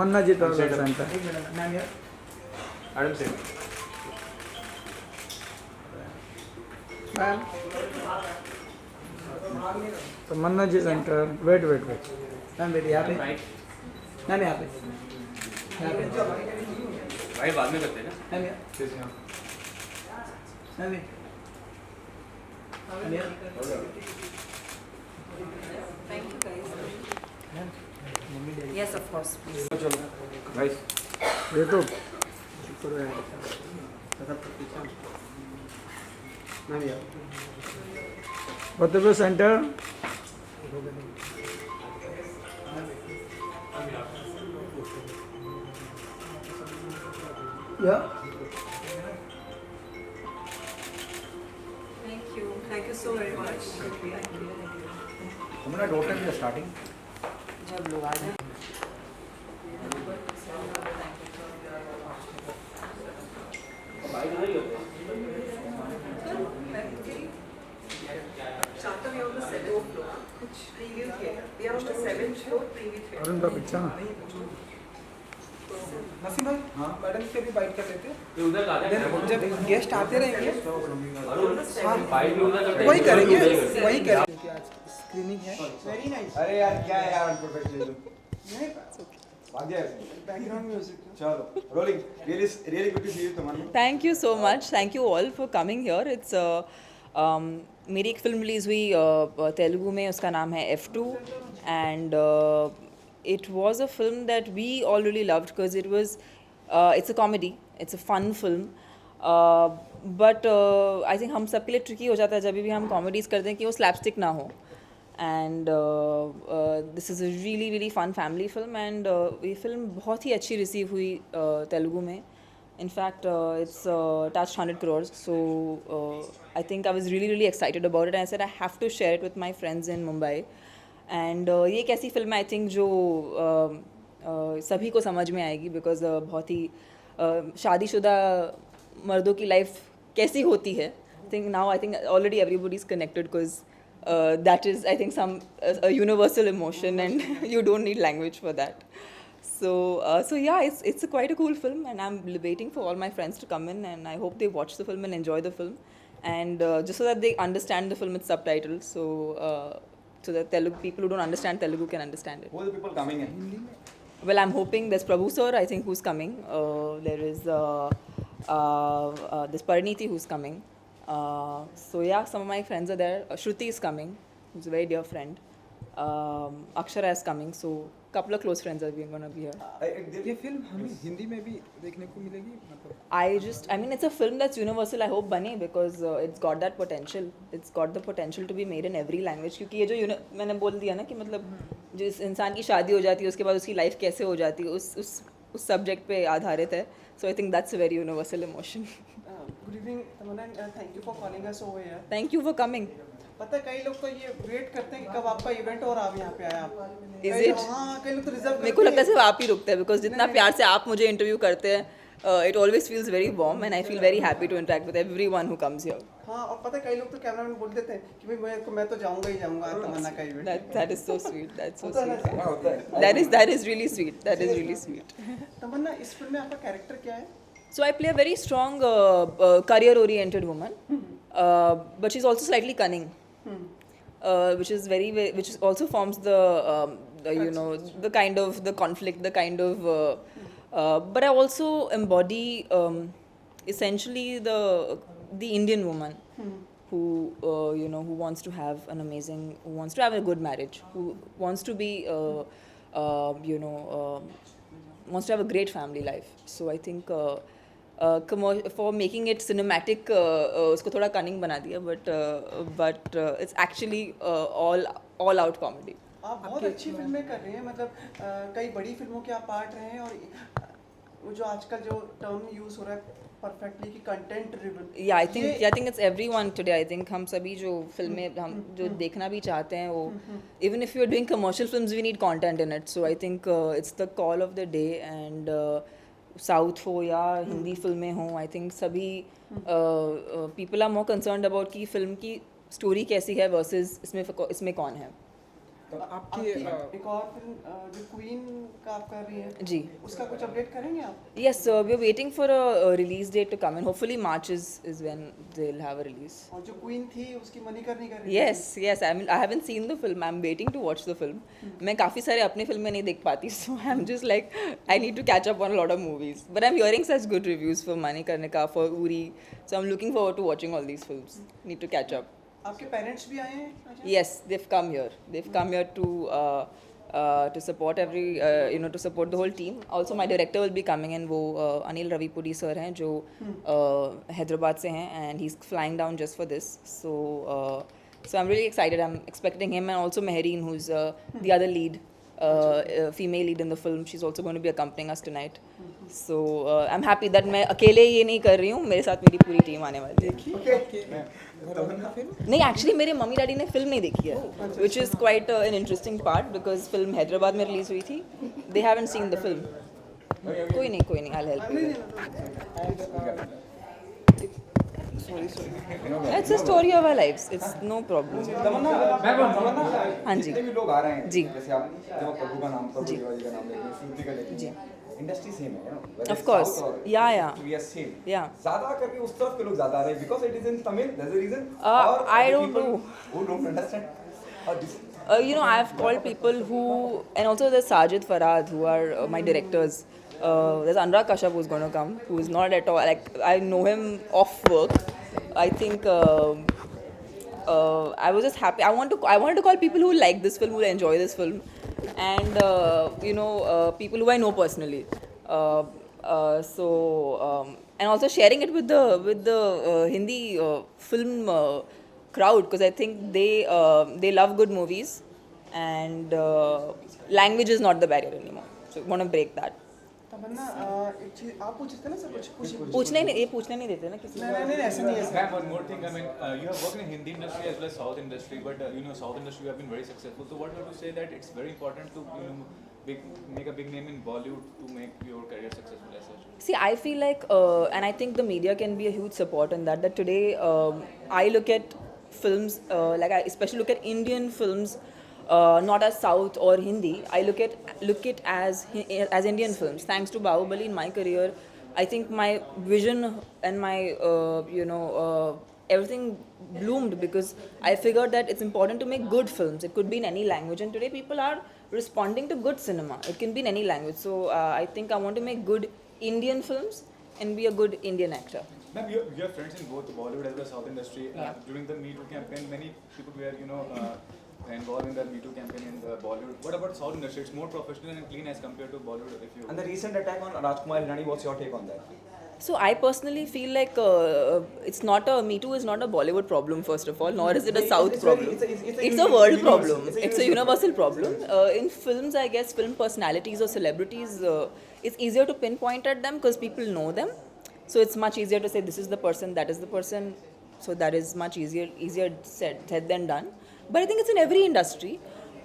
तमन्ना ji travel centre. Adam said. Ma'am Tamanna ji centre. Wait. Ma'am wait यहाँ पे. Ma'am यहाँ पे. भाई बाद में करते हैं ना. मैम यहाँ. Ma'am wait. Thank you guys. Yes, of course, please. भाई ये तो फतेहपुर सेंटर. या Thank you so very much. हमारा डॉटर की स्टार्टिंग. जब लोग आ जाए. Shanta, we are on the 7th floor. Preview theatre. We are on the 7th floor. Preview theatre. Arun का पीछा ना. नसीम भाई मैडम से भी बाइट कर लेते हैं. ये उधर का है. जब गेस्ट आते रहेंगे हाँ बाइट में उधर करते वही करेंगे हैं. वही करेंगे क्योंकि आज स्क्रीनिंग है. Very nice. अरे यार क्या है यार अनप्रोफेशनल. नहीं भाग जाए. Background music. चलो rolling. really good to see you Tamanna. Thank you so much. Thank you all for coming here. It's मेरी एक फिल्म रिलीज़ हुई तेलुगु में, उसका नाम है F2 and it was a film that we all really loved because it was it's a comedy, it's a fun film, but I think हम सबके लिए tricky हो जाता है जब भी हम comedies करते हैं कि वो slapstick ना हो. And this is a really fun family film and ये film बहुत ही अच्छी receive हुई तेलुगु में. In fact, it's touched 100 crores. So I think I was really excited about it. And I said I have to share it with my friends in Mumbai. And ये एक ऐसी film I think जो सभी को समझ में आएगी because बहुत ही शादीशुदा मर्दों की लाइफ कैसी होती है. I think already everybody is connected because that is I think a universal emotion and you don't need language for that. So yeah, it's quite a cool film and I'm waiting for all my friends to come in and I hope they watch the film and enjoy the film and just so that they understand the film with subtitles so that Telugu people who don't understand Telugu can understand it. Who are the people coming in? Well, I'm hoping there's Prabhu sir, I think, who's coming. There is this Pariniti who's coming. So yeah, some of my friends are there. Shruti is coming, who's a very dear friend. Akshara is coming. So couple of close friends are going to be here. ये film हमें हिंदी में भी देखने को मिलेगी मतलब. I mean, it's a film that's universal. I hope बने because it's got that potential. It's got the potential to be made in every language. क्योंकि ये जो मैंने बोल दिया ना कि मतलब जिस इंसान की शादी हो जाती है उसके बाद उसकी लाइफ कैसे हो जाती है उस सब्जेक्ट पे आधारित है. So I think that's a very universal emotion. Good evening Tamannaah, thank you for calling us over here. Thank you for coming. पता है कई लोग तो ये वेट करते हैं कि कब आपका इवेंट और आप यहाँ पे आए. आप Is कई it? लोग- हाँ कई लोग तो रिजर्व मेरे को लगता है सिर्फ आप ही रुकते हैं बिकॉज जितना प्यार से आप मुझे इंटरव्यू करते हैं it always feels very warm and I feel very happy to interact with everyone who comes here. हाँ और पता है कई लोग तो कैमरा में बोल देते हैं कि भाई मैं तो जाऊंगा ही जाऊंगा तमन्ना का event. That is so sweet. That's so होता है ना sweet. ऐसा? होता है. That is really sweet. That is really sweet. तमन्ना इस फिल्म में आपका कैरेक्टर क्या है? So I play a very strong career-oriented woman, but she's also slightly cunning, which also forms the you know the kind of the conflict, the kind of. But I also embody essentially the Indian woman who you know who wants to have who wants to have a good marriage, who wants to be you know wants to have a great family life. So I think. For making it cinematic उसको थोड़ा cunning बना दिया but it's actually all out comedy. आप बहुत अच्छी फिल्में कर रहे हैं मतलब कई बड़ी फिल्मों के आप पार्ट रहे हैं और वो जो आजकल जो टर्म यूज हो रहा है परफेक्टली कि content driven. Yeah, I think it's everyone today. I think हम सभी जो फिल्में हम जो देखना भी चाहते हैं वो even if you're doing commercial films we need content in it. So I think it's the call of the day and south हो या हिंदी फिल्में हों आई थिंक सभी people are more concerned about कि फिल्म की स्टोरी कैसी है versus इसमें कौन है. आपकी एक और फिल्म जो क्वीन का आप कर रही हैं जी उसका कुछ अपडेट करेंगे आप? yes we are waiting for a release date to come in hopefully March is when they'll have a release और जो क्वीन थी उसकी मणिकर्णी कर रही yes I mean I haven't seen the film I'm waiting to watch the film मैं काफ़ी सारे अपने फिल्में नहीं देख पाती so I'm just like I need to catch up on a lot of movies but I'm hearing such good reviews for Manikarnika for Uri so I'm looking forward to watching all these films need to catch up आपके parents भी आए हैं Ajay? yes they've come here to support every to support the whole team also my director will be coming in वो Anil रविपुरी sir हैं जो हैदराबाद से हैं and he's flying down just for this so I'm really excited I'm expecting him and also Mehreen who's the other lead female lead in the film she's also going to be accompanying us tonight so I'm happy that मैं अकेले ये नहीं कर रही हूँ मेरे साथ मेरी पूरी टीम आने वाली है नहीं एक्चुअली मेरे मम्मी डैडी ने फिल्म नहीं देखी है which is quite an interesting part because film Hyderabad में रिलीज हुई थी they haven't seen the film कोई नहीं I help it's a story of our lives it's no problem हाँ जी जितने भी लोग आ रहे हैं जी। जैसे आप जब आप प्रभु का नाम प्रभु देवाजी का नाम लेते हैं श्रुति का लेते जी। हैं इंडस्ट्री सेम है Of course. Yeah. We are same Yeah. ज्यादा करके उस तरफ के लोग ज्यादा आ रहे हैं because it is in Tamil that's the reason I don't know. who don't understand or this I've called people who, and also there's Sajid Farad, who are my directors. There's Anurag Kashyap who's going to come, who is not at all, like, I know him off work. I think I was just happy. I wanted to call people who like this film, who enjoy this film, and people who I know personally. And also sharing it with the Hindi film crowd because I think they love good movies and language is not the barrier anymore. So want to break that. तमन्ना एक चीज आप पूछ सकते हैं ना sir कुछ पूछिए पूछने नहीं देते ना किसी को. नहीं ऐसे नहीं है sir Ma'am, one more thing. I mean, you have worked in Hindi industry as well as South industry, but South industry you have been very successful. So, what you have to say that it's very important to make a big name in Bollywood to make your career successful as such. See, I feel like, and I think the media can be a huge support in that. That today, I look at films, like I especially look at Indian films, not as South or Hindi. I look it as Indian films. Thanks to Bahubali in my career, I think my vision and my everything bloomed because I figured that it's important to make good films. It could be in any language, and today people are responding to good cinema. It can be in any language. So I think I want to make good Indian films and be a good Indian actor. Ma'am, you have friends in both Bollywood as well as South industry. During the Me Too campaign, many people were involved in the Me Too campaign in the Bollywood. What about South industry? It's more professional and clean as compared to Bollywood. and the recent attack on Rajkumar Hirani, what's your take on that? So I personally feel like Me Too is not a Bollywood problem first of all, nor is it a South problem. It's a world problem. It's a universal problem. In films, I guess film personalities or celebrities, it's easier to pinpoint at them because people know them. So it's much easier to say this is the person, that is the person. So that is much easier said than done. But I think it's in every industry.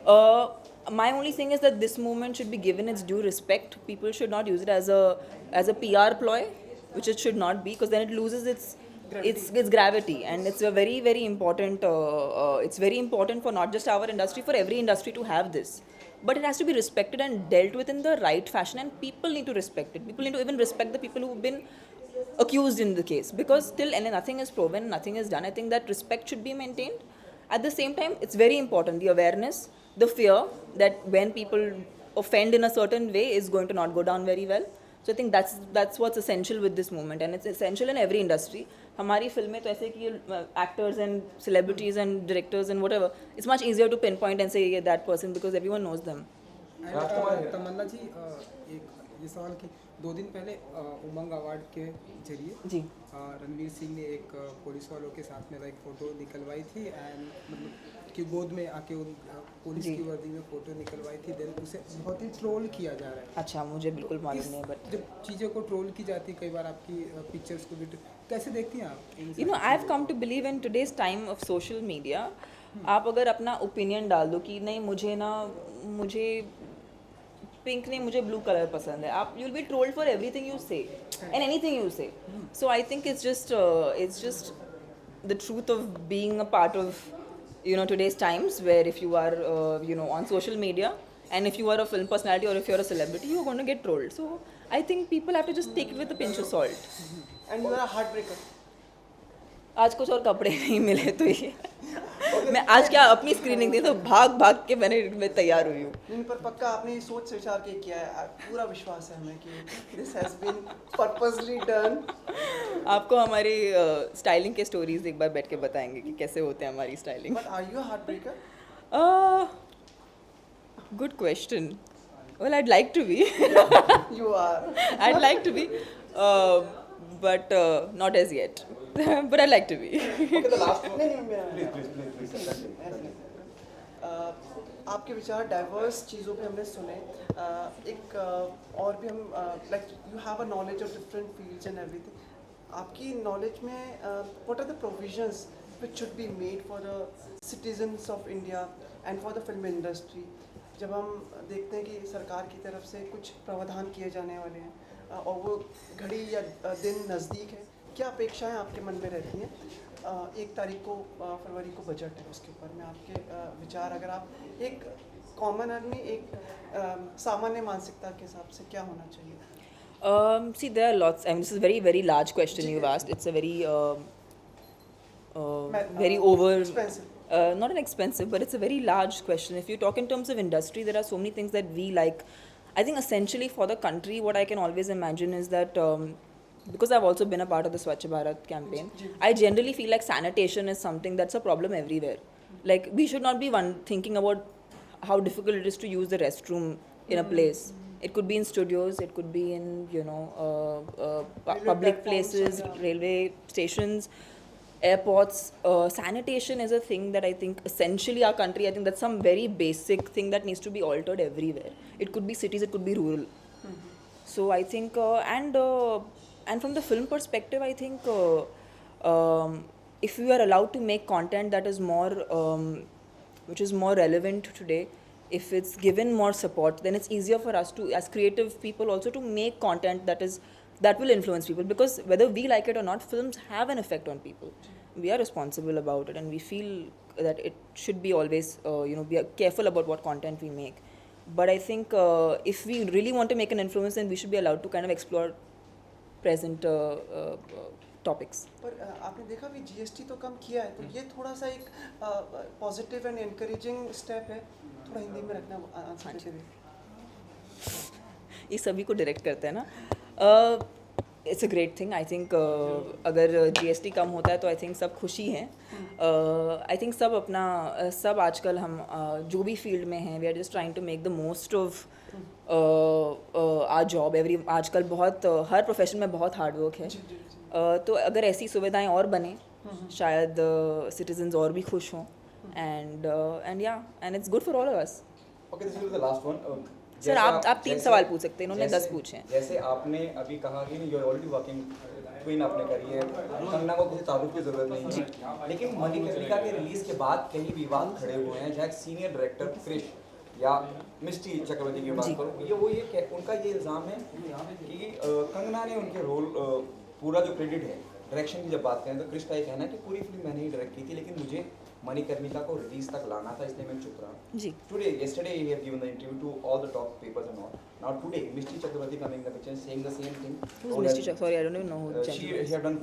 My only thing is that this movement should be given its due respect. People should not use it as a PR ploy, which it should not be, because then it loses its gravity, and it's a very very important. It's very important for not just our industry, for every industry to have this. But it has to be respected and dealt with in the right fashion, and people need to respect it. People need to even respect the people who've been accused in the case, because till and nothing is proven, nothing is done. I think that respect should be maintained. At the same time, it's very important, the awareness, the fear that when people offend in a certain way is going to not go down very well. So I think that's what's essential with this movement, and it's essential in every industry. हमारी फिल्में तो ऐसे कि actors and celebrities and directors and whatever, it's much easier to pinpoint and say yeah, that person because everyone knows them. तमन्ना जी ये सवाल कि 2 दिन पहले उमंग अवार्ड के जरिए जी रणवीर सिंह ने एक पुलिस वालों के साथ में एक फ़ोटो निकलवाई थी एंड मतलब कि गोद में आके उन पुलिस की वर्दी में फ़ोटो निकलवाई थी, देन उसे बहुत ही ट्रोल किया जा रहा है. अच्छा मुझे बिल्कुल मालूम नहीं, बट जब चीज़ों को ट्रोल की जाती कई बार आपकी पिक्चर्स को भी कैसे देखती हैं आप? I have come to believe in today's time of social media. आप अगर अपना ओपिनियन डाल दो कि नहीं मुझे पिंक नहीं, मुझे ब्लू कलर पसंद है, आप you'll be trolled for everything you say and anything you say. So I think it's just the truth of being a part of today's times where if you are on social media and if you are a film personality or if you're a celebrity, you're going to get trolled. So I think people have to just take it with a pinch of salt. And you are a heartbreaker. आज कुछ और कपड़े नहीं मिले तो ये मैं आज क्या अपनी स्क्रीनिंग थी तो भाग भाग के मैं तैयार हुई हूँ. नहीं, पर पक्का आपने ये सोच विचार के किया है. पूरा विश्वास है हमें कि this has been purposely done. आपको हमारी स्टाइलिंग के स्टोरीज एक बार बैठ के बताएंगे कि कैसे होते हैं हमारी styling. But are you a heartbreaker? Good question. Well, I'd like to be. You are. I'd like to be, but not as yet. But I'd like to be. Okay, the last one. नहीं नहीं मैं Please. आपके विचार diverse चीज़ों पे हमने सुने. एक और भी हम like you have a knowledge of different fields and everything. आपकी नॉलेज में what are the provisions which should be made for the citizens of India and for the film industry. जब हम देखते हैं कि सरकार की तरफ से कुछ प्रावधान किए जाने वाले हैं और वो घड़ी या दिन नज़दीक है, क्या अपेक्षाएं आपके मन में रहती हैं? 1 तारीख को फरवरी को बजट है, उसके ऊपर में आपके विचार, अगर आप एक कॉमन आदमी, एक सामान्य मानसिकता के हिसाब से क्या होना चाहिए? See, there are lots. I mean, this is a very, very large question you've asked. It's a very, very over. Expensive. Not an expensive, but it's a very large question. If you talk in terms of industry, there are so many things that we like. I think essentially for the country, what I can always imagine is that because I've also been a part of the Swachh Bharat campaign, I generally feel like sanitation is something that's a problem everywhere. Like we should not be thinking about how difficult it is to use the restroom in a place. It could be in studios, it could be in public places, railway stations, airports. Sanitation is a thing that I think essentially our country, I think that's some very basic thing that needs to be altered everywhere. It could be cities, it could be rural. So I think and from the film perspective, I think if we are allowed to make content that is more which is more relevant today, if it's given more support, then it's easier for us to, as creative people, also to make content that will influence people, because whether we like it or not, films have an effect on people. We are responsible about it and we feel that it should be always be careful about what content we make. But I think if we really want to make an influence, then we should be allowed to kind of explore present topics. पर आपने देखा भी GST तो कम किया है, तो ये थोड़ा सा एक पॉजिटिव एंड एनकरेजिंग स्टेप है. थोड़ा हिंदी में रखना आंसर के लिए. ये सभी को डायरेक्ट करते हैं ना. It's a great thing. I think अगर जीएसटी कम होता है तो आई थिंक सब खुशी हैं. आई थिंक सब आजकल हम जो भी फील्ड में हैं, we are just trying to make the most of our job. आजकल बहुत हर प्रोफेशन में बहुत हार्ड वर्क है. तो अगर ऐसी सुविधाएं और बने, शायद सिटीजन्स और भी खुश हों. And it's good for all of us. Okay, this will be the last one. Sir आप 3 सवाल पूछ सकते हैं, इन्होंने 10 पूछे हैं. जैसे आपने अभी कहा कि you are already working Queen आपने करी है, कंगना को किसी तारुफ की जरूरत नहीं है. लेकिन मणिकर्णिका के रिलीज के बाद कई विवाद खड़े हुए हैं, जहाँ सीनियर डायरेक्टर क्रिश या मिस्टी चक्रवर्ती की बात करूँ, उनका ये इल्ज़ाम है कि कंगना ने उनके रोल पूरा जो क्रेडिट है डायरेक्शन की जब बात करें तो क्रिश का ये कहना है कि पूरी फिल्म मैंने ही डायरेक्ट की थी, लेकिन मुझे मणिकर्णिका को रिलीज तक लाना था, इसलिए मैं चुप रहा. जी. Yesterday he have given the interview to all the top papers and all. Now today, Mishti Chakravarti coming in the picture saying the same thing. Who's Mishti Chakravarti? Sorry, I don't even know who She have done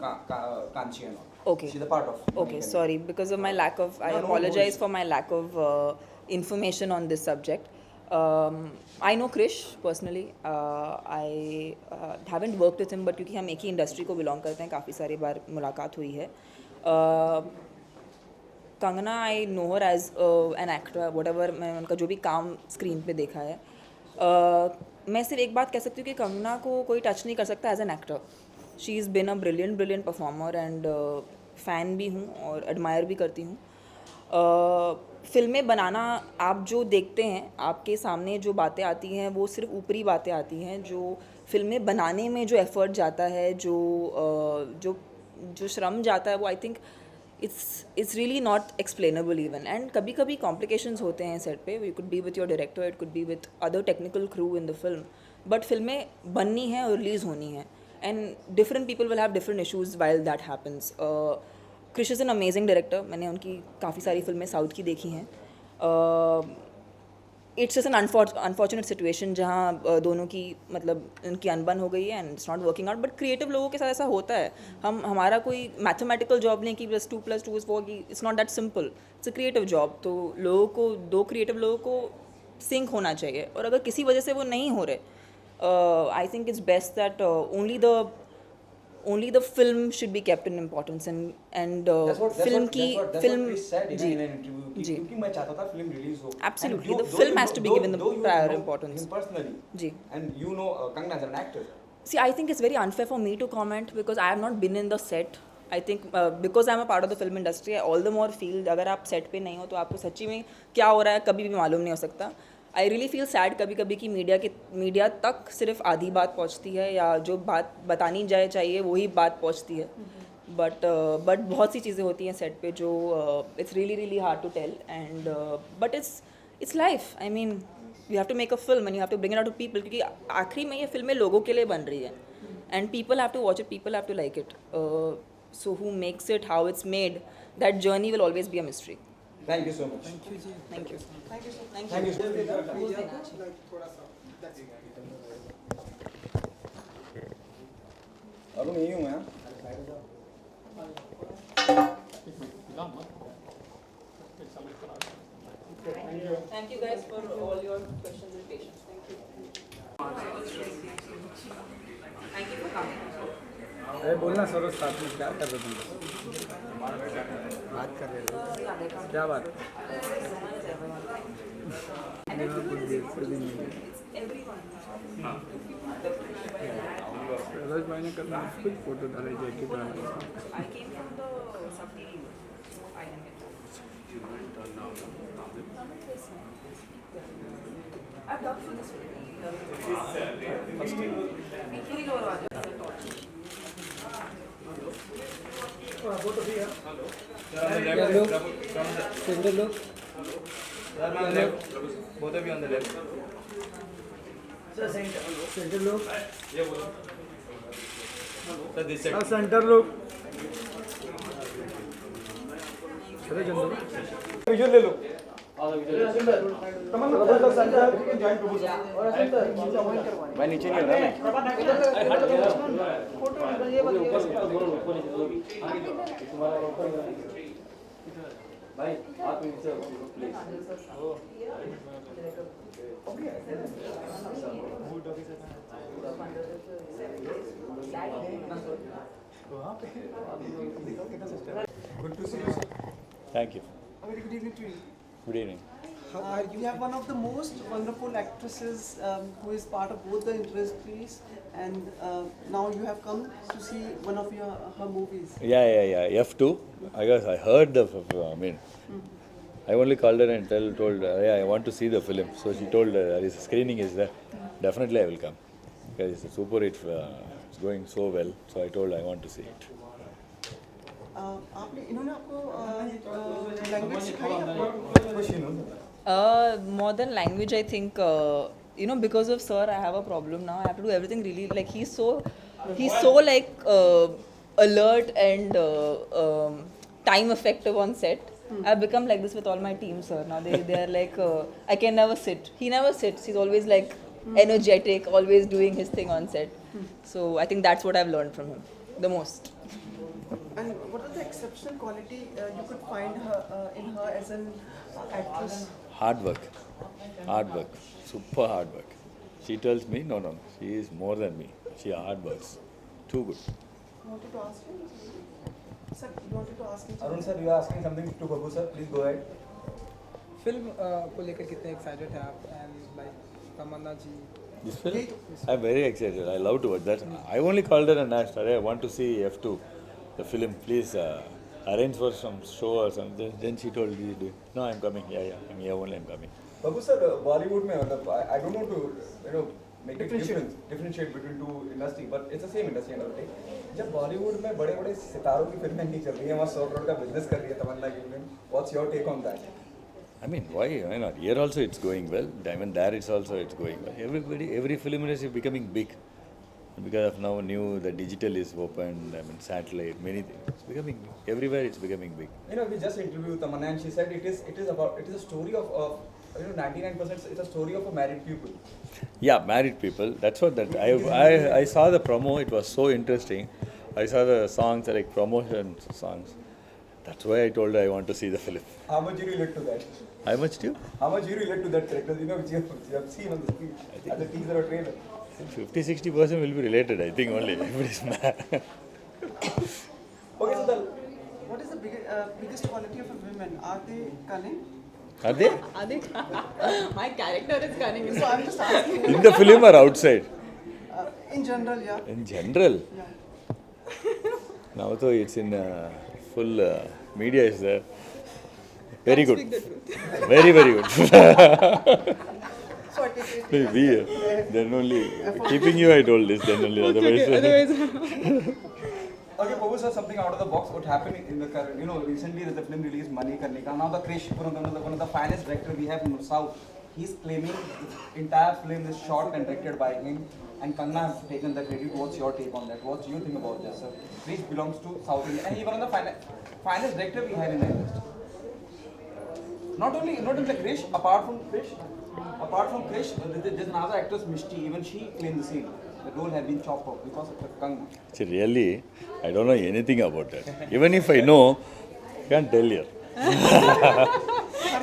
Kanchi and all. Okay. She's a part of. Okay, sorry, because of my lack of, I No apologize worries. for my lack of information on this subject. I know Krish personally. I haven't worked with him, but क्योंकि हम एक ही industry को belong करते हैं, काफ़ी सारी बार मुलाकात हुई है. Kangana, I know her as an actor, whatever. मैं उनका जो भी काम स्क्रीन पे देखा है, मैं सिर्फ एक बात कह सकती हूँ कि कंगना को कोई टच नहीं कर सकता as an actor. She is been a brilliant performer and fan भी हूँ और एडमायर भी करती हूँ. फिल्में बनाना, आप जो देखते हैं, आपके सामने जो बातें आती हैं वो सिर्फ ऊपरी बातें आती हैं. जो फिल्में बनाने में जो एफ़र्ट जाता है, जो श्रम जाता है, वो I think it's really not explainable even. And कभी कभी complications होते हैं सेट पे. You could be with your director, it could be with other technical crew in the film, but फिल्में बननी हैं और रिलीज़ होनी हैं, and different people will have different issues while that happens. Krish is an amazing director. मैंने उनकी काफ़ी सारी फिल्में साउथ की देखी हैं. It's just an unfortunate situation जहाँ दोनों की मतलब उनकी अनबन हो गई है and it's not working out. But creative लोगों के साथ ऐसा होता है. हमारा कोई मैथमेटिकल जॉब नहीं कि +2 + 2 = 4 की. It's not that simple. It's a creative job. तो लोगों को, दो क्रिएटिव लोगों को सिंक होना चाहिए. और अगर किसी वजह से वो नहीं हो रहे, I think it's best that only the film should be kept in importance and film की film जी जी क्योंकि मैं चाहता था फिल्म रिलीज हो. Absolutely, the film has to be given the prior importance. Personally, जी. and you know Kangna as an actor. See, I think it's very unfair for me to comment because I have not been in the set. I think because I'm a part of the film industry, I all the more feel अगर आप set पे नहीं हो तो आपको सच्ची में क्या हो रहा है कभी भी मालूम नहीं हो सकता. आई रियली फील सैड कभी कभी कि मीडिया तक सिर्फ आधी बात पहुंचती है या जो बात बतानी जाए चाहिए वही बात पहुंचती है. बट बहुत सी चीज़ें होती हैं सेट पे जो it's really hard to tell and but it's life. I mean you have to make a film and you have to bring it out to people क्योंकि आखिरी में ये फिल्में लोगों के लिए बन रही है and people have to watch it, people have to like it. So who makes it, how it's made, that journey will always be a mystery. Thank you so much. Thank you जी. Thank you. Thank you. थोड़ा सा अरुण यही हूँ मैं. Thank you guys for all your questions and patience. Thank you. Thank you for coming. अरे बोलना सरोज साथ में क्या कर रहे तुम? बात कर रहे हो क्या बात? सरोज भाई ने कल कुछ फोटो डाले जैकेट वाले. I came from the sub-TV. I didn't get that. I've done for this movie. Both of you on the left. Centre लोग. Sir, this side. सेंटर लोग. चलो चंदू. विजुअल ले लो. मैं नीचे नहीं हो भाई आप नीचे Good to see you. Thank you. Very good evening to you. Good evening. You have one of the most wonderful actresses who is part of both the industries, and now you have come to see one of her movies. Yeah. F2. I guess I heard the. I mean, I only called her and told her, yeah, I want to see the film. So she told there is a screening is there. Definitely I will come because it's a super hit. It's going so well. So I told her I want to see it. आपने इन्होंने आपको language सिखाई आपको? More than language, I think, because of sir, I have a problem now. I have to do everything really, like he's so like alert and time effective on set. I've become like this with all my team, sir. Now they are like, I can never sit. He never sits. He's always like energetic, always doing his thing on set. So I think that's what I've learned from him the most. And what are the exceptional quality you could find in her as an actress? Hard work. Super hard work. She tells me, no, she is more than me. She hard works. Too good. You wanted to ask him? Sir, you wanted to ask him? Arun sir, you are asking something to Babu sir. Please go ahead. फिल्म को लेकर कितने excited हैं आप and like Tamannaah ji? This film? I'm very excited. I love to watch that. I only called her and asked her, I want to see F2, the film. Please arrange for some show or something. Then she told me, no, I'm coming. Yeah, I'm here only, I'm coming. Babu sir, Bollywood में मतलब I don't want to make a differentiate between two industry, but it's the same industry end of the day. जब बॉलीवुड में बड़े-बड़े सितारों की फिल्में नहीं चल रही हैं, वहाँ 100 करोड़ का बिजनेस कर रही है तमन्ना की film. What's your take on that? I mean, why not? Here also it's going well. I mean, there it's also going well. Every film industry is becoming big. Because of now new the digital is open, I mean satellite, many things. It's becoming everywhere. It's becoming big. You know, we just interviewed Tamanna and she said it is a story of 99% it's a story of a married people. Yeah, married people. That's what that I saw the promo. It was so interesting. I saw the songs like promotion songs. That's why I told her I want to see the film. How much you relate to that? How much do you? How much you relate to that character? You know, which you have seen on the screen as a teaser or trailer. 50-60% will be related. I think only. Everybody's mad. Okay, so what is the biggest quality of a woman? Are they cunning? Are they? My character is cunning. So I'm just asking. In the film or outside? In general, yeah. In general. Yeah. Now though it's in full media is there. Very good. Very, very good. So I take it. We, then only, keeping you I told this, then only otherwise. Okay, Babu sir, something out of the box. What happened in the current, you know, recently there's a film released, Mani Karne Ka. Now the Krish, one of the finest director we have in South, he's claiming the entire film is shot and directed by him. And Kangna has taken the credit. What's your take on that? What do you think about this, sir? Krish belongs to South India, and he's one of the finest director we have in the industry. Not only the Krish, apart from Krish, there's another actress, Mishti. Even she claimed the same. The role had been chopped off because of Kangna. See, really, I don't know anything about that. Even if I know, I can't tell you.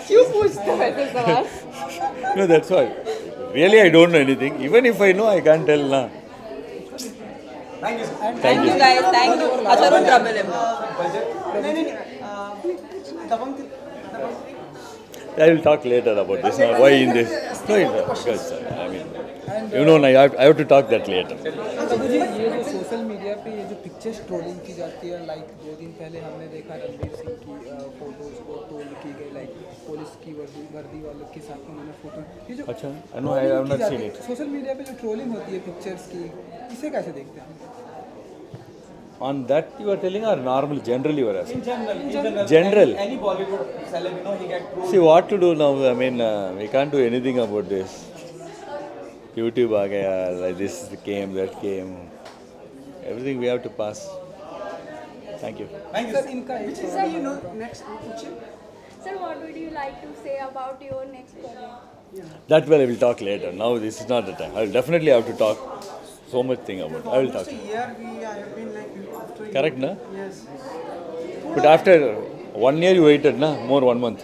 क्यों पूछते हो ऐसे सवाल? No, that's why. Really, I don't know anything. Even if I know, I can't tell now. Thank you, sir. Thank you guys. Thank you. अच्छा don't trouble him. नहीं दबंग I will talk later about this. Now, why in this? No, because I mean, you know, I have to talk that later. मुझे ये जो social media पे ये जो pictures trolling की जाती है, लाइक 2 दिन पहले हमने देखा रणवीर सिंह की फोटोज को ट्रोल की गई, लाइक पुलिस की वर्दी वालों के साथ उन्होंने फोटो, ये जो अच्छा, no, I have not seen it. Social media पे जो ट्रोलिंग होती है पिक्चर्स की, इसे कैसे देखते हैं? On that you are telling or normal, generally you are asking? In general. General. Any Bollywood celeb, you know, he get trolled. See what to do now? I mean, we can't do anything about this. YouTube aa gaya, like this came, that came. Everything we have to pass. Thank you. Thank you, sir sir. इनका एक Sir, you know, next पूछिए. Sir, what would you like to say about your next project? That well I will talk later. Now this is not the time. I will definitely have to talk so much thing about it. I will talk. Almost a year I have been like after. Correct, na? Yes. But after 1 year you waited, na? More 1 month.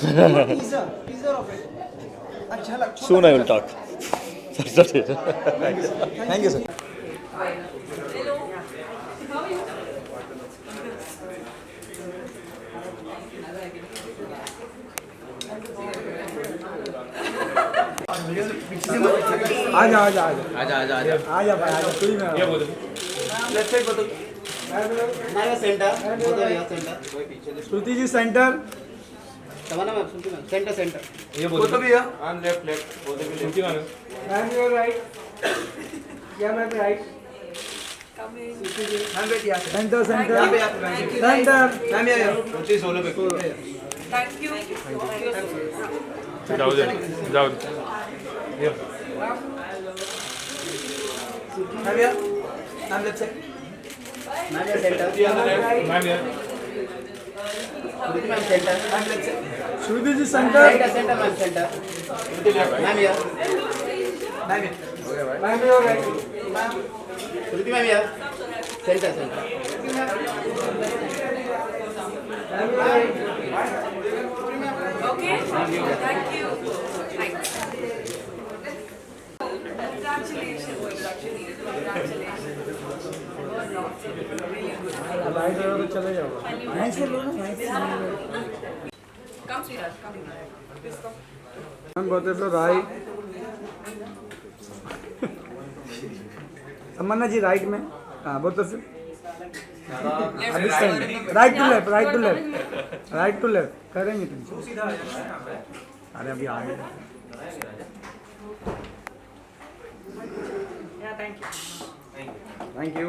Teaser of it. अच्छा लग. Soon I will talk. That's it. Thank you, sir. आजा भाई आजा तू ही में श्रुति ji centre centre ये बोल तो भी है ऑन लेफ्ट बोल तो भी लेफ्ट मानो मैम यू राइट या मैम राइट सेंटर मैम ये कोची सोलो पे Thank you. जाओ जाओ ये मैम ये मैम लेफ्ट साइड मैम ये सेंटर मैम यार ma'am centre ma'am left side Shruti ji centre centre ma'am centre ma'am ये मैम ये ma'am you right ma'am Shruti ma'am ये centre Okay. Thank you. Thanks. Light वगैरह चले जाओ Come, sweetheart. Come. Please come. मैम बोलते तो राइट तमन्ना जी राइट में हाँ बोलते फिर अभी राइट टू लेफ्ट करेंगे तुम अरे अभी आगे थैंक यू